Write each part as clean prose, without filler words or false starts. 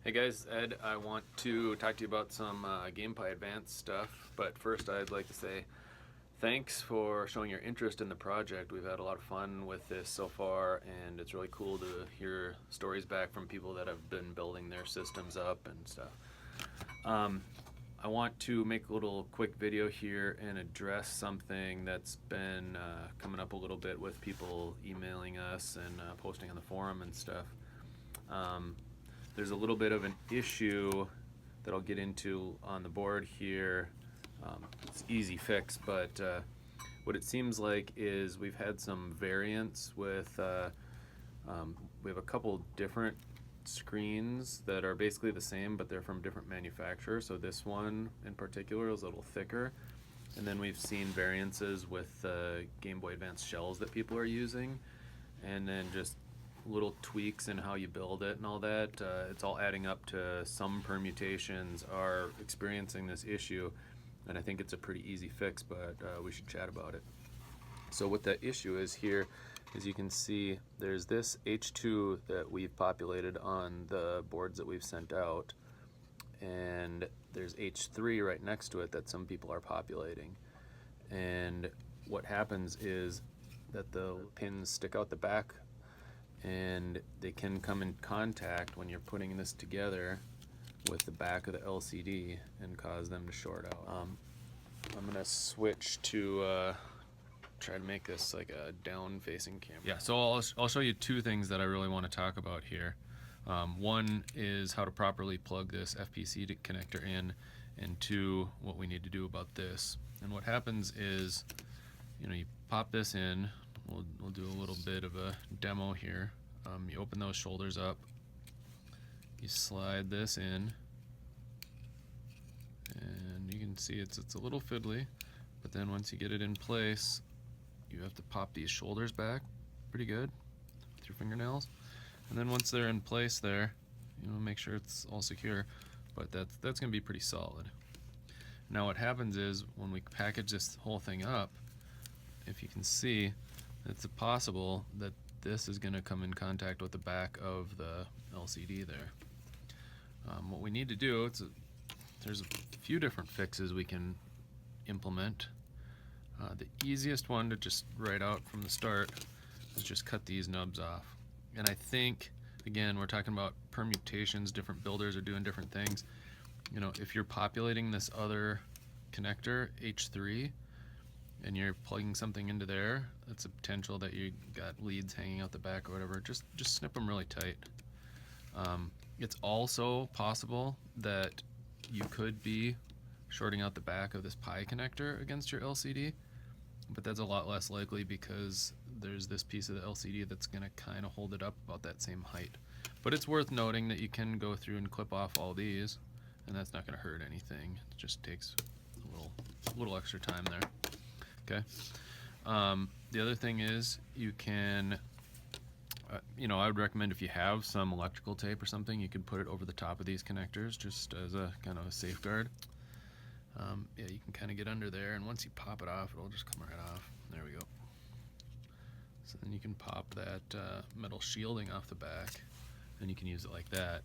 Hey guys, Ed, I want to talk to you about some Game Pie Advance stuff, but first I'd like to say thanks for showing your interest in the project. We've had a lot of fun with this so far, and it's really cool to hear stories back from people that have been building their systems up and stuff. I want to make a little quick video here and address something that's been coming up a little bit with people emailing us and posting on the forum and stuff. There's a little bit of an issue that I'll get into on the board here. It's easy fix, but what it seems like is we've had some variants with, we have a couple different screens that are basically the same, but they're from different manufacturers. So this one in particular is a little thicker. And then we've seen variances with Game Boy Advance shells that people are using. And then just little tweaks in how you build it and all that. It's all adding up to some permutations are experiencing this issue, and I think it's a pretty easy fix, but we should chat about it. So what the issue is here, as you can see, there's this H2 that we've populated on the boards that we've sent out, and there's H3 right next to it that some people are populating. And what happens is that the pins stick out the back, and they can come in contact when you're putting this together with the back of the LCD and cause them to short out. I'm gonna switch to try to make this like a down-facing camera. Yeah, so I'll show you two things that I really want to talk about here. One is how to properly plug this FPC connector in, and two, what we need to do about this. And what happens is, you pop this in. We'll do a little bit of a demo here. You open those shoulders up, you slide this in, and you can see it's a little fiddly, but then once you get it in place, you have to pop these shoulders back pretty good with your fingernails, and then once they're in place there, make sure it's all secure, but that's gonna be pretty solid. Now what happens is when we package this whole thing up, if you can see, it's possible that this is going to come in contact with the back of the LCD there. What we need to do, there's a few different fixes we can implement. The easiest one to just write out from the start is just cut these nubs off. And I think, again, we're talking about permutations, different builders are doing different things. If you're populating this other connector, H3, and you're plugging something into there, that's a potential that you got leads hanging out the back or whatever. Just snip them really tight. It's also possible that you could be shorting out the back of this Pi connector against your LCD, but that's a lot less likely because there's this piece of the LCD that's going to kind of hold it up about that same height. But it's worth noting that you can go through and clip off all these, and that's not going to hurt anything. It just takes a little extra time there. Okay. The other thing is you can, I would recommend if you have some electrical tape or something, you can put it over the top of these connectors just as a kind of a safeguard. Yeah, you can kind of get under there, and once you pop it off, it'll just come right off. There we go. So then you can pop that metal shielding off the back, and you can use it like that.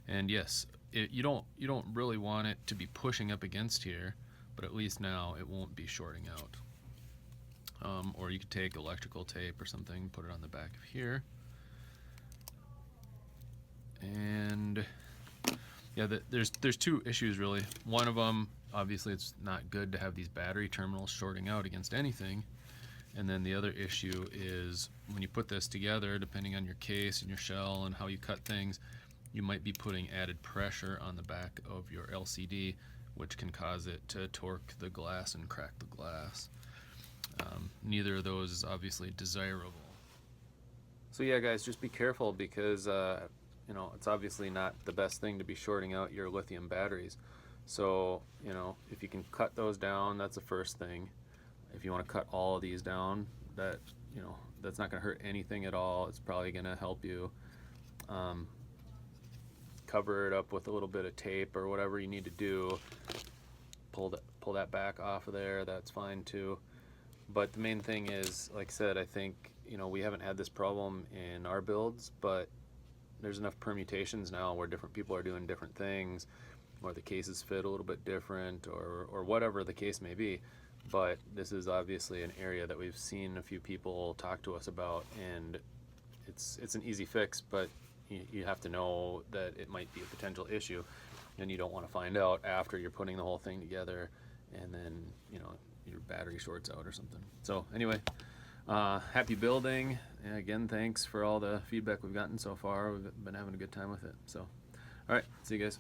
And yes, you don't really want it to be pushing up against here, but at least now it won't be shorting out. Or you could take electrical tape or something, put it on the back of here. And yeah, there's two issues really. One of them, obviously it's not good to have these battery terminals shorting out against anything. And then the other issue is when you put this together, depending on your case and your shell and how you cut things, you might be putting added pressure on the back of your LCD, which can cause it to torque the glass and crack the glass. Neither of those is obviously desirable. So yeah, guys, just be careful because it's obviously not the best thing to be shorting out your lithium batteries. So if you can cut those down, that's the first thing. If you want to cut all of these down, that's not going to hurt anything at all. It's probably going to help you. Cover it up with a little bit of tape or whatever you need to do. Pull that back off of there. That's fine too. But the main thing is, like I said, I think we haven't had this problem in our builds, but there's enough permutations now where different people are doing different things, or the cases fit a little bit different, or whatever the case may be. But this is obviously an area that we've seen a few people talk to us about, and it's an easy fix, but you have to know that it might be a potential issue, and you don't want to find out after you're putting the whole thing together, and then your battery shorts out or something. So anyway, happy building. And again, thanks for all the feedback we've gotten so far. We've been having a good time with it. So, all right, see you guys.